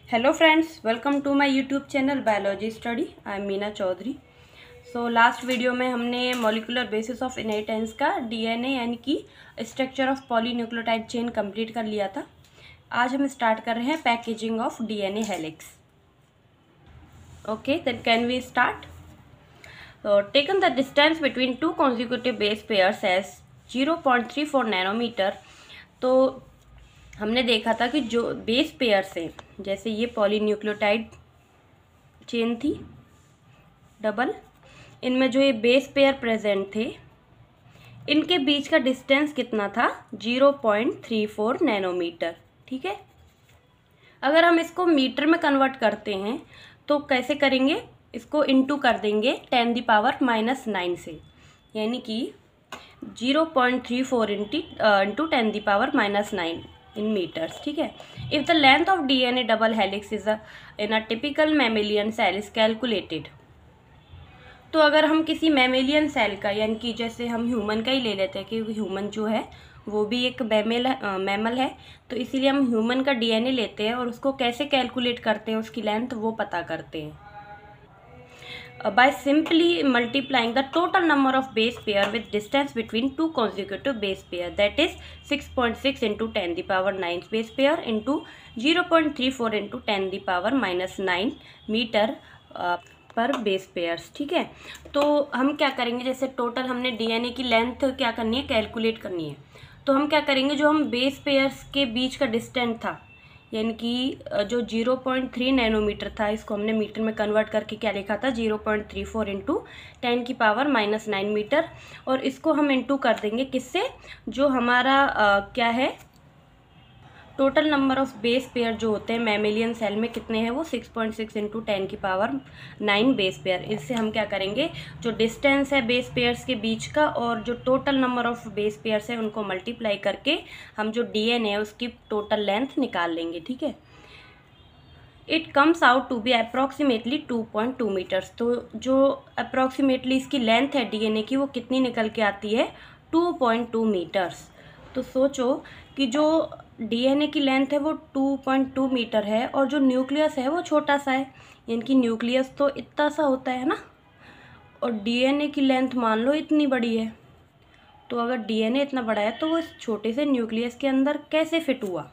Hello friends, welcome to my YouTube channel Biology Study. I am Meena Chaudhary. So last video में हमने molecular basis of inheritance का DNA यानी कि structure of polynucleotide chain complete कर लिया था. आज हम स्टार्ट कर रहे हैं packaging of DNA helix. Okay, then can we start. Taken the distance between two consecutive base pairs as 0.34 nanometer. तो हमने देखा था कि जो बेस पेयर्स हैं, जैसे ये पॉलीन्यूक्लियोटाइड चेन थी डबल, इनमें जो ये बेस पेयर प्रेजेंट थे, इनके बीच का डिस्टेंस कितना था? 0.34 नैनोमीटर. ठीक है. अगर हम इसको मीटर में कन्वर्ट करते हैं तो कैसे करेंगे? इसको इनटू कर देंगे 10⁻⁻9 से, यानी कि 0.34 इंटू 10⁻⁻9 in meters. ठीक है. If the length of DNA double helix is in a typical mammalian cell is calculated. तो अगर हम किसी मैमेलियन सेल का, यानी कि जैसे हम ह्यूमन का ही ले लेते हैं, क्योंकि ह्यूमन जो है वो भी एक मैमल है, तो इसीलिए हम ह्यूमन का डीएनए लेते हैं और उसको कैसे कैलकुलेट करते हैं, उसकी लेंथ वो पता करते हैं by simply multiplying the total number of base pair with distance between two consecutive base pair, that is 6.6 into 10⁻⁹ base pair into 0.34 into 10⁻⁻9 metre पर बेस पेयर्स. ठीक है. तो हम क्या करेंगे, जैसे टोटल हमने डीएनए की लेंथ क्या करनी है, कैलकुलेट करनी है. तो हम क्या करेंगे, जो हम बेस पेयर्स के बीच का डिस्टेंस था, यानी कि जो 0.3 नैनोमीटर था, इसको हमने मीटर में कन्वर्ट करके क्या लिखा था? 0.34 इंटू 10⁻⁹ मीटर. और इसको हम इंटू कर देंगे किससे? जो हमारा क्या है, total number of base pair जो होते हैं मैमेलियन सेल में कितने हैं, वो 6.6 इंटू 10⁻⁹ बेस पेयर. इससे हम क्या करेंगे, जो डिस्टेंस है बेस पेयर्स के बीच का और जो total number of base pairs है उनको मल्टीप्लाई करके हम जो डीएनए है उसकी टोटल लेंथ निकाल लेंगे. ठीक है. It comes out to be approximately 2.2 metres. तो जो अप्रॉक्सीमेटली इसकी लेंथ है डीएनए की, वो कितनी निकल के आती है? 2.2 मीटर्स. तो सोचो कि जो डीएनए की लेंथ है वो 2.2 मीटर है और जो न्यूक्लियस है वो छोटा सा है, यानी कि न्यूक्लियस तो इतना सा होता है ना, और डीएनए की लेंथ मान लो इतनी बड़ी है. तो अगर डीएनए इतना बड़ा है तो वो इस छोटे से न्यूक्लियस के अंदर कैसे फिट हुआ,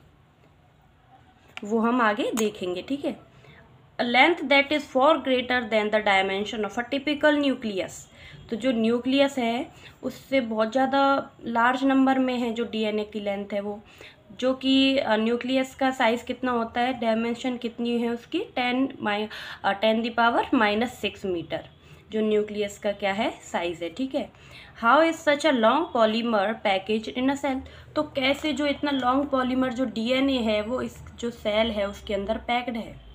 वो हम आगे देखेंगे. ठीक है. A length that is for greater than the dimension of a typical nucleus. तो जो न्यूक्लियस है उससे बहुत ज़्यादा लार्ज नंबर में है जो डीएनए की लेंथ है वो, जो कि न्यूक्लियस का साइज़ कितना होता है, डायमेंशन कितनी है उसकी? 10⁻⁻6 मीटर जो न्यूक्लियस का क्या है, साइज़ है. ठीक है. How is such a long polymer package in a cell. तो कैसे जो इतना लॉन्ग पॉलीमर जो डीएनए है वो इस जो सेल है उसके अंदर पैक्ड है.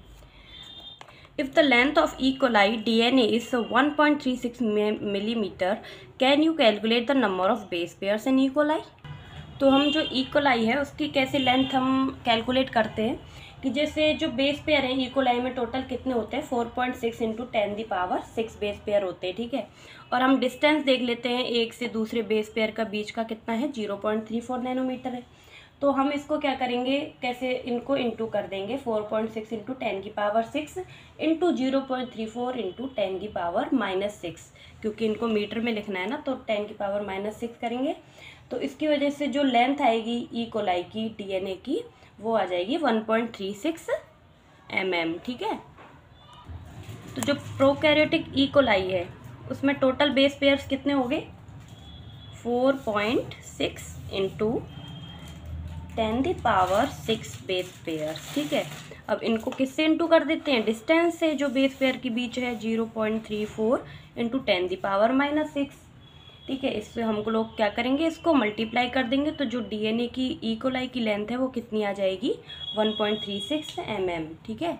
If the length of E. coli DNA is 1.36 millimeter, can you calculate the number of base pairs in E. coli? तो हम जो E. coli है उसकी कैसे लेंथ हम कैलकुलेट करते हैं कि जैसे जो बेस पेयर है E. coli में टोटल कितने होते हैं? 4.6 इंटू 10⁻⁶ बेस पेयर होते हैं. ठीक है. और हम डिस्टेंस देख लेते हैं एक से दूसरे बेस पेयर का बीच का कितना है? 0.34 नैनोमीटर है. तो हम इसको क्या करेंगे, कैसे इनको इंटू कर देंगे 4.6 इंटू 10⁻⁶ इंटू 0.34 इंटू 10⁻⁻6, क्योंकि इनको मीटर में लिखना है ना, तो 10⁻⁻6 करेंगे. तो इसकी वजह से जो लेंथ आएगी ई कोलाई की डीएनए की, वो आ जाएगी 1.36 mm. ठीक है. तो जो प्रोकैरियोटिक ई कोलाई है उसमें टोटल बेस पेयर्स कितने हो गए? 4.6 इंटू 10⁻⁶ बेस पेयर्स. ठीक है. अब इनको किससे इंटू कर देते हैं? डिस्टेंस से जो बेस पेयर के बीच है 0.34 इंटू 10⁻⁻6. ठीक है. इससे हम लोग क्या करेंगे, इसको मल्टीप्लाई कर देंगे. तो जो डीएनए की ई कोलाई की लेंथ है वो कितनी आ जाएगी? 1.36 mm. ठीक है.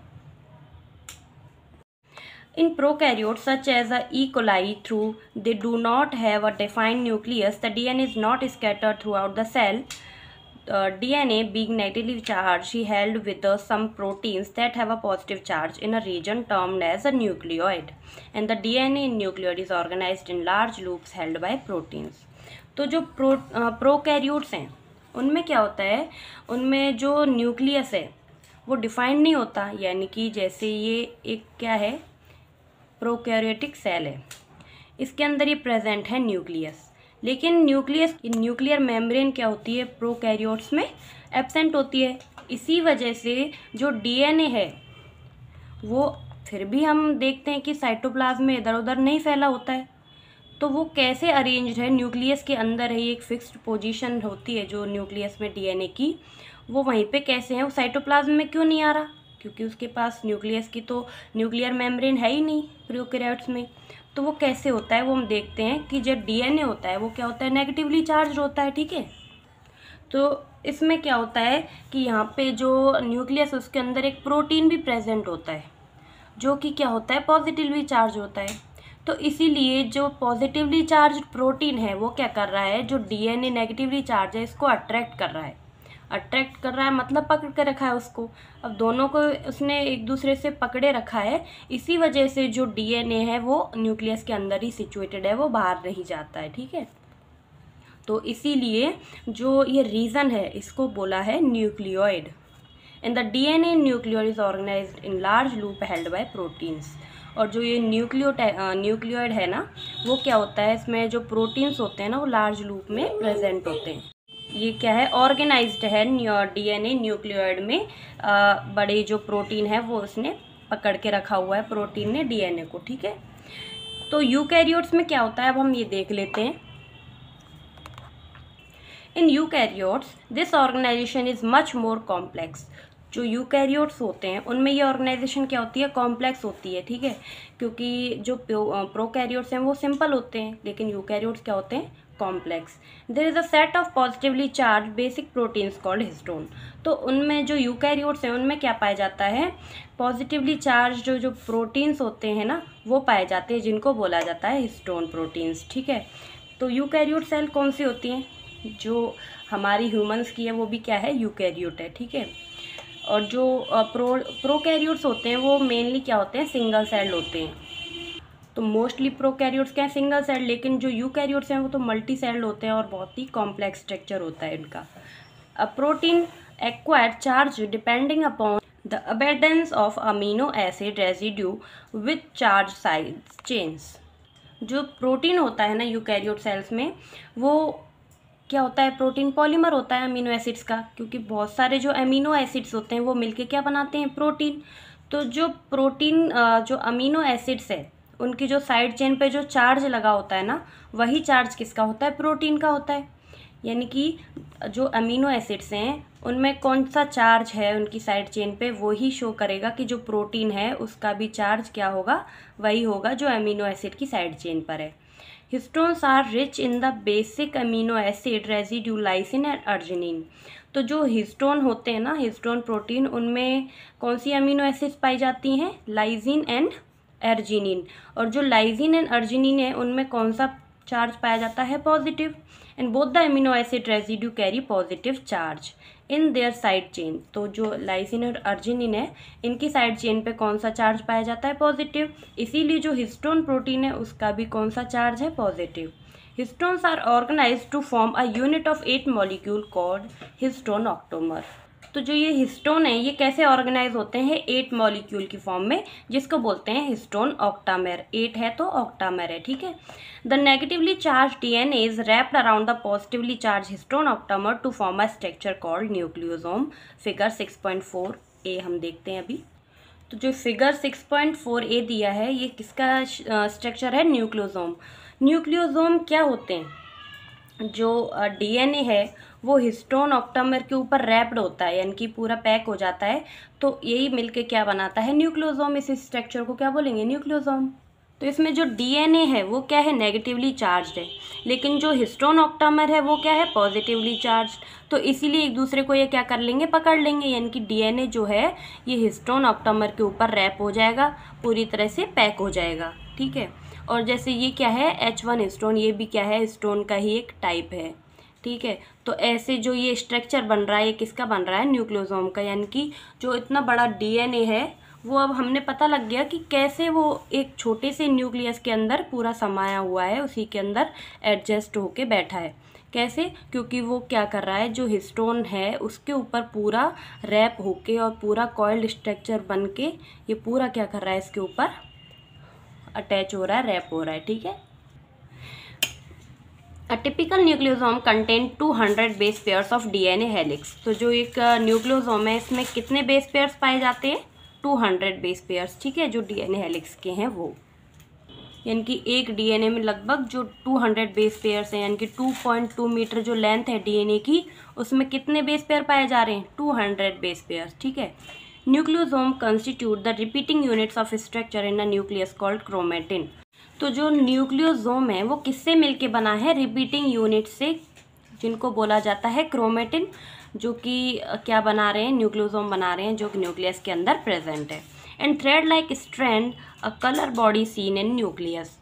In prokaryotes such as E. coli, through they do not have a defined nucleus, the DNA is not scattered throughout the cell. DNA being negatively charged, he held with some proteins that have a positive charge in a region termed as a nucleoid, and the DNA in nucleoid is organized in large loops held by proteins. तो जो prokaryotes हैं उनमें क्या होता है, उनमें जो nucleus है वो डिफाइंड नहीं होता, यानी कि जैसे ये एक क्या है, प्रोकैरियोटिक सेल है, इसके अंदर ये प्रेजेंट है न्यूक्लियस, लेकिन न्यूक्लियर मेम्ब्रेन क्या होती है, प्रोकैरियोट्स में एब्सेंट होती है। इसी वजह से जो डीएनए है वो फिर भी हम देखते हैं कि साइटोप्लाज्म में इधर उधर नहीं फैला होता है। तो वो कैसे अरेंज्ड है, न्यूक्लियस के अंदर है, एक फिक्स्ड पोजीशन होती है जो न्यूक्लियस में डीएनए की, वो वहीं पे कैसे है, वो साइटोप्लाज्म में क्यों नहीं आ रहा, क्योंकि उसके पास न्यूक्लियस की तो न्यूक्लियर मेम्ब्रेन है ही नहीं प्रोकैरियोट्स में। तो वो कैसे होता है वो हम देखते हैं कि जब डीएनए होता है वो क्या होता है, नेगेटिवली चार्ज होता है, ठीक है। तो इसमें क्या होता है कि यहाँ पे जो न्यूक्लियस उसके अंदर एक प्रोटीन भी प्रेजेंट होता है जो कि क्या होता है, पॉजिटिवली चार्ज होता है। तो इसीलिए जो पॉजिटिवली चार्ज प्रोटीन है वो क्या कर रहा है, जो डीएनए नेगेटिवली चार्ज है इसको अट्रैक्ट कर रहा है, मतलब पकड़ के रखा है उसको। अब दोनों को उसने एक दूसरे से पकड़े रखा है, इसी वजह से जो डीएनए है वो न्यूक्लियस के अंदर ही सिचुएटेड है, वो बाहर नहीं जाता है, ठीक है। तो इसीलिए जो ये रीज़न है इसको बोला है nucleoid. And the DNA nucleoid is organised in large loop held by proteins. और जो ये न्यूक्लियोइड है ना, वो क्या होता है, इसमें जो प्रोटीन्स होते हैं ना वो लार्ज लूप में प्रेजेंट होते हैं। ये क्या है, ऑर्गेनाइज्ड है डीएनए न्यूक्लियोइड में, बड़े जो प्रोटीन है वो उसने पकड़ के रखा हुआ है, प्रोटीन ने डीएनए को, ठीक है। तो यूकैरियोट्स में क्या होता है, अब हम ये देख लेते हैं। In eukaryotes this organisation is much more complex. जो यूकैरियोट्स होते हैं उनमें ये ऑर्गेनाइजेशन क्या होती है, कॉम्प्लेक्स होती है, ठीक है। क्योंकि जो प्रोकैरियोट्स हैं वो सिंपल होते हैं, लेकिन यूकैरियोट्स क्या होते हैं, complex. There is a set of positively charge basic proteins called histone. तो उनमें जो यूकैरियोट्स हैं उनमें क्या पाया जाता है, पॉजिटिवली चार्ज जो प्रोटीन्स होते हैं ना वो पाए जाते हैं, जिनको बोला जाता है हिस्टोन प्रोटीन्स, ठीक है। तो यूकैरियोट सेल कौन सी होती हैं, जो हमारी ह्यूमंस की है वो भी क्या है, यूकैरियोट है, ठीक है। और जो प्रोकैरियोट्स होते हैं वो मेनली क्या होते हैं, सिंगल सेल्ड होते हैं। तो मोस्टली प्रोकैरियोट्स क्या है, सिंगल सेल्ड, लेकिन जो यूकैरियोट्स हैं वो तो मल्टी सेल्ड होते हैं और बहुत ही कॉम्प्लेक्स स्ट्रक्चर होता है इनका। A protein acquire charge depending upon the abundance of amino acid residue with charge side chains. जो प्रोटीन होता है ना यूकैरियोट सेल्स में, वो क्या होता है, प्रोटीन पॉलीमर होता है अमीनो एसिड्स का, क्योंकि बहुत सारे जो अमीनो एसिड्स होते हैं वो मिलके क्या बनाते हैं, प्रोटीन। तो जो प्रोटीन जो अमीनो एसिड्स है उनकी जो साइड चेन पे जो चार्ज लगा होता है ना, वही चार्ज किसका होता है, प्रोटीन का होता है। यानी कि जो अमीनो एसिड्स हैं उनमें कौन सा चार्ज है उनकी साइड चेन पे, वो ही शो करेगा कि जो प्रोटीन है उसका भी चार्ज क्या होगा, वही होगा जो अमीनो एसिड की साइड चेन पर है। Histones are rich in the basic amino acid residue lysine and arginine. तो जो हिस्टोन होते हैं ना, हिस्टोन प्रोटीन, उनमें कौन सी अमीनो एसिड्स पाई जाती हैं, लाइसिन एंड अर्जिनिन। और जो लाइसिन एंड अर्जिनिन है उनमें कौन सा चार्ज पाया जाता है, positive. And both the amino acid residue carry positive charge in their side chain. तो जो लाइसिन और अर्जिनिन है इनकी साइड चेन पे कौन सा चार्ज पाया जाता है, पॉजिटिव। इसीलिए जो हिस्टोन प्रोटीन है उसका भी कौन सा चार्ज है, positive. Histones are organized to form a unit of 8 molecule called histone octamer. तो जो ये हिस्टोन है ये कैसे ऑर्गेनाइज होते हैं, 8 मॉलिक्यूल की फॉर्म में, जिसको बोलते हैं हिस्टोन ऑक्टामेर। 8 है तो ऑक्टामेर है, ठीक है। The negatively charge DNA is wrapped around the positively charge histone octamer to form a structure called nucleosome. Figure 6.4a हम देखते हैं अभी। तो जो फिगर 6.4a दिया है ये किसका स्ट्रक्चर है, न्यूक्लियोसोम। न्यूक्लियोसोम क्या होते हैं, जो डीएनए है वो हिस्टोन ऑक्टामर के ऊपर रैप्ड होता है, यानी कि पूरा पैक हो जाता है। तो यही मिलके क्या बनाता है, न्यूक्लियोसोम। इस स्ट्रक्चर को क्या बोलेंगे, न्यूक्लियोसोम। तो इसमें जो डीएनए है वो क्या है, नेगेटिवली चार्ज्ड है, लेकिन जो हिस्टोन ऑक्टामर है वो क्या है, पॉजिटिवली चार्ज्ड। तो इसीलिए एक दूसरे को ये क्या कर लेंगे, पकड़ लेंगे, यानी कि डीएनए जो है ये हिस्टोन ऑक्टामर के ऊपर रैप हो जाएगा, पूरी तरह से पैक हो जाएगा, ठीक है। और जैसे ये क्या है, H1 हिस्टोन, ये भी क्या है, हिस्टोन का ही एक टाइप है, ठीक है। तो ऐसे जो ये स्ट्रक्चर बन रहा है ये किसका बन रहा है, न्यूक्लियोसोम का। यानी कि जो इतना बड़ा डीएनए है वो अब हमने पता लग गया कि कैसे वो एक छोटे से न्यूक्लियस के अंदर पूरा समाया हुआ है, उसी के अंदर एडजस्ट होके बैठा है। कैसे? क्योंकि वो क्या कर रहा है, जो हिस्टोन है उसके ऊपर पूरा रैप होके और पूरा कॉइल्ड स्ट्रक्चर बन के ये पूरा क्या कर रहा है, इसके ऊपर अटैच हो रहा है, रैप हो रहा है। ठीक है। A typical nucleosome contain 200 base pairs of DNA helix. तो जो एक न्यूक्लियोसोम है इसमें कितने बेस पेयर्स पाए जाते हैं? 200 बेस पेयर्स। ठीक है, जो डीएनए हेलिक्स के हैं वो, यानी कि एक डीएनए में लगभग जो 200 बेस पेयर्स हैं, यानी कि 2.2 मीटर जो लेंथ है डीएनए की, उसमें कितने बेस पेयर पाए जा रहे हैं? 200 बेस पेयर्स। ठीक है। Nucleosome constitute the repeating units of structure in a nucleus called chromatin. तो जो न्यूक्लियोसोम है वो किससे मिलके बना है? रिपीटिंग यूनिट से, जिनको बोला जाता है क्रोमेटिन, जो कि क्या बना रहे हैं? न्यूक्लियोसोम बना रहे हैं, जो कि न्यूक्लियस के अंदर प्रेजेंट है। And thread like strand a colour body seen in nucleus,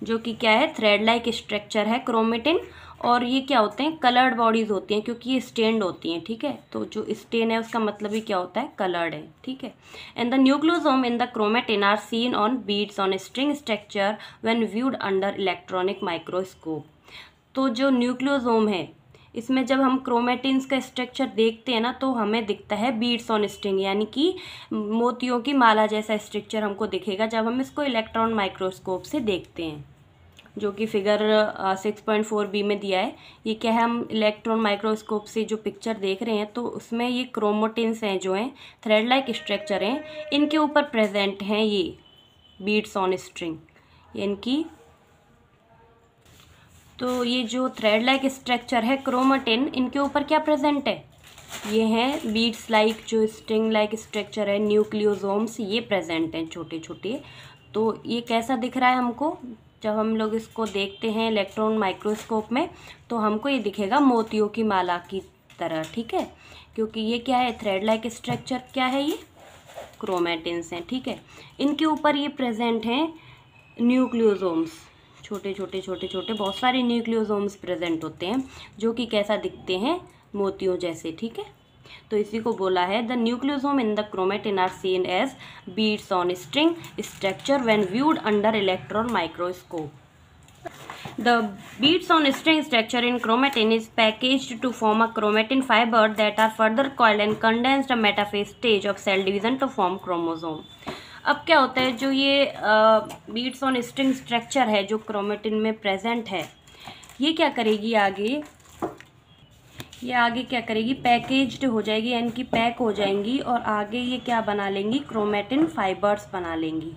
जो कि क्या है? थ्रेड लाइक स्ट्रक्चर है क्रोमेटिन, और ये क्या होते हैं? कलर्ड बॉडीज होती हैं, क्योंकि ये स्टेन्ड होती हैं। ठीक है, तो जो स्टेन है उसका मतलब ही क्या होता है? कलर्ड है। ठीक है। And the nucleosome in the chromatin are seen on beads on string structure when viewed under electronic microscope. तो जो न्यूक्लियोसोम है इसमें जब हम क्रोमेटिन्स का स्ट्रक्चर देखते हैं ना, तो हमें दिखता है बीड्स ऑन स्ट्रिंग, यानी कि मोतियों की माला जैसा स्ट्रक्चर हमको दिखेगा जब हम इसको इलेक्ट्रॉन माइक्रोस्कोप से देखते हैं, जो कि फिगर 6.4b में दिया है। ये क्या है? हम इलेक्ट्रॉन माइक्रोस्कोप से जो पिक्चर देख रहे हैं तो उसमें ये क्रोमेटिन्स हैं, जो हैं थ्रेड लाइक स्ट्रक्चर हैं, इनके ऊपर प्रेजेंट हैं ये बीड्स ऑन स्ट्रिंग, यानी कि तो ये जो थ्रेड लाइक स्ट्रक्चर है क्रोमेटिन, इनके ऊपर क्या प्रेजेंट है? ये हैं बीड्स लाइक, जो स्ट्रिंग लाइक स्ट्रक्चर है न्यूक्लियोसोम्स, ये प्रेजेंट हैं छोटे छोटे। तो ये कैसा दिख रहा है हमको? जब हम लोग इसको देखते हैं इलेक्ट्रॉन माइक्रोस्कोप में तो हमको ये दिखेगा मोतियों की माला की तरह। ठीक है, क्योंकि ये क्या है? थ्रेड लाइक स्ट्रक्चर क्या है? ये क्रोमेटिन्स हैं। ठीक है, इनके ऊपर ये प्रेजेंट हैं न्यूक्लियोसोम्स, छोटे छोटे छोटे छोटे बहुत सारे न्यूक्लियोसोम्स प्रेजेंट होते हैं, जो कि कैसा दिखते हैं? मोतियों जैसे। ठीक है, तो इसी को बोला है the nucleosome in the chromatin are seen as beads on string structure when viewed under electron microscope. The beads on string structure in chromatin is packaged to form a chromatin fiber that are further coiled and condensed a metaphase stage of cell division to form chromosome. अब क्या होता है? जो ये beads on string structure है जो chromatin में present है, ये क्या करेगी आगे? ये आगे क्या करेगी? पैकेज्ड हो जाएगी, यानी कि पैक हो जाएंगी, और आगे ये क्या बना लेंगी? क्रोमेटिन फाइबर्स बना लेंगी,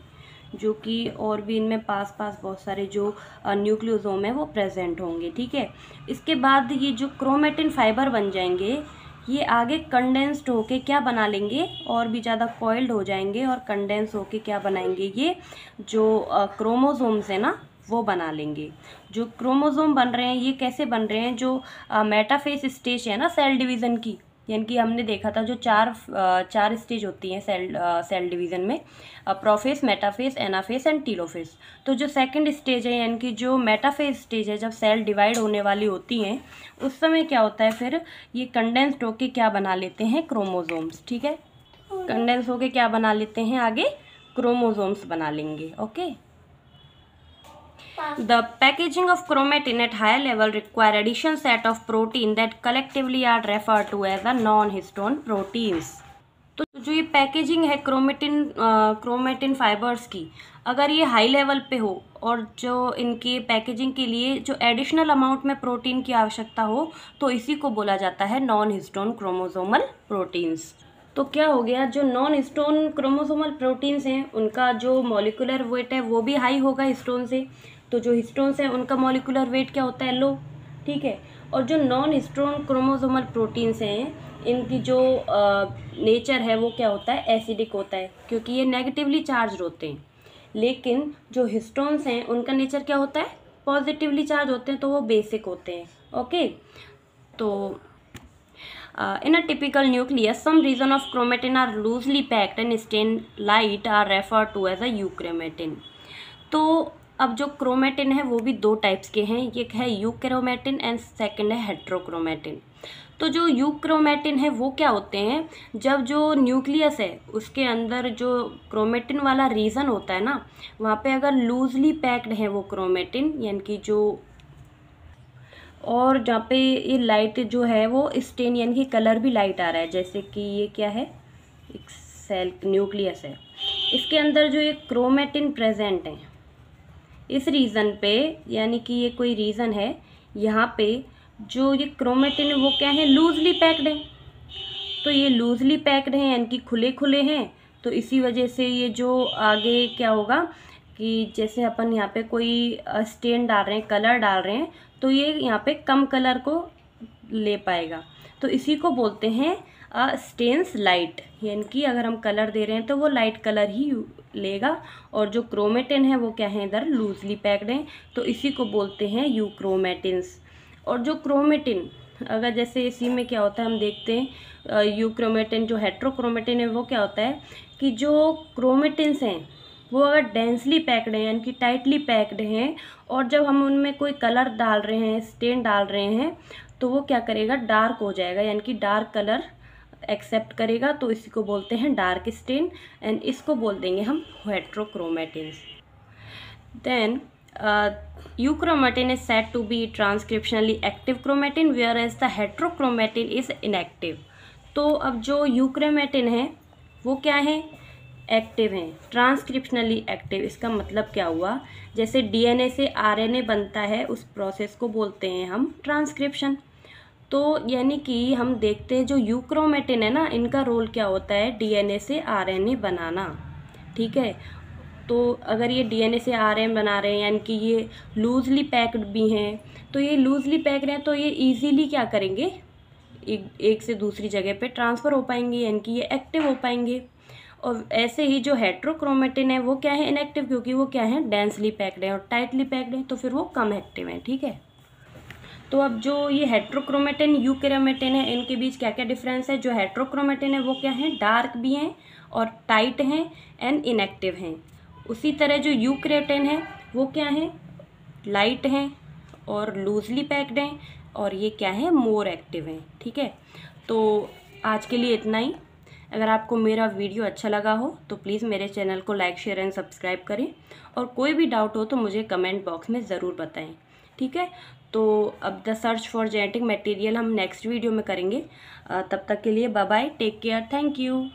जो कि और भी इनमें पास पास बहुत सारे जो न्यूक्लियोसोम है वो प्रेजेंट होंगे। ठीक है, इसके बाद ये जो क्रोमेटिन फाइबर बन जाएंगे, ये आगे कंडेंस्ड होके क्या बना लेंगे? और भी ज़्यादा कॉइल्ड हो जाएंगे, और कंडेंस होके क्या बनाएंगे? ये जो क्रोमोसोम्स है ना वो बना लेंगे। जो क्रोमोसोम बन रहे हैं ये कैसे बन रहे हैं? जो मेटाफेज स्टेज है ना सेल डिवीज़न की, यानी कि हमने देखा था जो चार स्टेज होती हैं सेल डिवीज़न में, prophase, metaphase, anaphase and telophase. तो जो सेकंड स्टेज है, यानी कि जो मेटाफेज स्टेज है, जब सेल डिवाइड होने वाली होती हैं उस समय क्या होता है? फिर ये कंडेंस्ड होके क्या बना लेते हैं? क्रोमोसोम्स। ठीक है, कंडेंस होके क्या बना लेते हैं? आगे क्रोमोसोम्स बना लेंगे। Okay. The packaging of chromatin at higher level require additional set of protein that collectively are referred to as the non-histone proteins. तो जो ये पैकेजिंग है क्रोमेटिन फाइबर्स की, अगर ये हाई लेवल पे हो और जो इनके पैकेजिंग के लिए जो एडिशनल अमाउंट में प्रोटीन की आवश्यकता हो, तो इसी को बोला जाता है नॉन हिस्टोन क्रोमोसोमल प्रोटीन्स। तो क्या हो गया? जो नॉन हिस्टोन क्रोमोसोमल प्रोटीन्स हैं उनका जो मॉलिक्यूलर वेट है वो भी हाई होगा हिस्टोन से, तो जो हिस्टोन्स हैं उनका मॉलिक्यूलर वेट क्या होता है? लो। ठीक है, और जो नॉन हिस्टोन क्रोमोसोमल प्रोटीन्स हैं इनकी जो नेचर है वो क्या होता है? एसिडिक होता है, क्योंकि ये नेगेटिवली चार्ज होते हैं। लेकिन जो हिस्टोन्स हैं उनका नेचर क्या होता है? पॉजिटिवली चार्ज होते हैं, तो वो बेसिक होते हैं। ओके, तो in a typical nucleus, some region of chromatin are loosely packed and stain light are referred to as a euchromatin. तो अब जो क्रोमेटिन है वो भी दो टाइप्स के हैं, एक है यूक्रोमेटिन एंड सेकंड है हेट्रोक्रोमेटिन। तो जो यूक्रोमेटिन है वो क्या होते हैं? जब जो न्यूक्लियस है उसके अंदर जो क्रोमेटिन वाला रीजन होता है ना, वहाँ पे अगर लूजली पैक्ड है वो क्रोमेटिन, यानी कि जो और जहाँ पे ये लाइट जो है वो स्टेन यानी कि कलर भी लाइट आ रहा है, जैसे कि ये क्या है, एक सेल न्यूक्लियस है, इसके अंदर जो ये क्रोमेटिन प्रेजेंट है इस रीज़न पे, यानी कि ये कोई रीज़न है, यहाँ पे जो ये क्रोमेटिन है वो क्या है, लूजली पैक्ड है। तो ये लूजली पैक्ड हैं यानी कि खुले खुले हैं, तो इसी वजह से ये जो आगे क्या होगा कि जैसे अपन यहाँ पे कोई स्टेन डाल रहे हैं, कलर डाल रहे हैं, तो ये यहाँ पे कम कलर को ले पाएगा। तो इसी को बोलते हैं स्टेन्स लाइट, यानी कि अगर हम कलर दे रहे हैं तो वो लाइट कलर ही लेगा। और जो क्रोमेटिन है वो क्या है, इधर लूजली पैक्ड हैं, तो इसी को बोलते हैं यूक्रोमेटिन्स। और जो क्रोमेटिन, अगर जैसे इसी में क्या होता है हम देखते हैं, यूक्रोमेटिन जो हेट्रोक्रोमेटिन है वो क्या होता है कि जो क्रोमेटिन्स हैं वो अगर डेंसली पैक्ड हैं यानी कि टाइटली पैक्ड हैं, और जब हम उनमें कोई कलर डाल रहे हैं, स्टेन डाल रहे हैं, तो वो क्या करेगा, डार्क हो जाएगा, यानी कि डार्क कलर एक्सेप्ट करेगा। तो इसी को बोलते हैं डार्क स्टेन, एंड इसको बोल देंगे हम heterochromatins. Then euchromatin is said to be transcriptionally active chromatin whereas the heterochromatin is inactive। तो अब जो यूक्रोमेटिन है वो क्या है, एक्टिव हैं, ट्रांसक्रिप्शनली एक्टिव। इसका मतलब क्या हुआ, जैसे डीएनए से आरएनए बनता है उस प्रोसेस को बोलते हैं हम ट्रांसक्रिप्शन। तो यानी कि हम देखते हैं जो यूक्रोमेटिन है ना, इनका रोल क्या होता है, डीएनए से आरएनए बनाना, ठीक है। तो अगर ये डीएनए से आरएनए बना रहे हैं यानी कि ये लूजली पैक्ड भी हैं, तो ये लूजली पैक्ड हैं तो ये इजीली क्या करेंगे, एक से दूसरी जगह पे ट्रांसफ़र हो पाएंगे, यानी कि ये एक्टिव हो पाएंगे। और ऐसे ही जो हेट्रोक्रोमेटिन है वो क्या है, इनएक्टिव, क्योंकि वो क्या है, डेंसली पैक्ड है और टाइटली पैक्ड है, तो फिर वो कम एक्टिव है, ठीक है। तो अब जो ये हेट्रोक्रोमेटिन यूक्रोमेटिन है इनके बीच क्या क्या डिफरेंस है, जो हेट्रोक्रोमेटिन है वो क्या है, डार्क भी हैं और टाइट हैं एंड इनएक्टिव हैं। उसी तरह जो यूक्रोमेटिन है वो क्या है, लाइट हैं और लूजली पैक्ड हैं, और ये क्या है, मोर एक्टिव हैं, ठीक है। तो आज के लिए इतना ही। अगर आपको मेरा वीडियो अच्छा लगा हो तो प्लीज़ मेरे चैनल को लाइक, शेयर एंड सब्सक्राइब करें, और कोई भी डाउट हो तो मुझे कमेंट बॉक्स में ज़रूर बताएं, ठीक है। तो अब the search for genetic material हम नेक्स्ट वीडियो में करेंगे। तब तक के लिए bye bye, take care, thank you.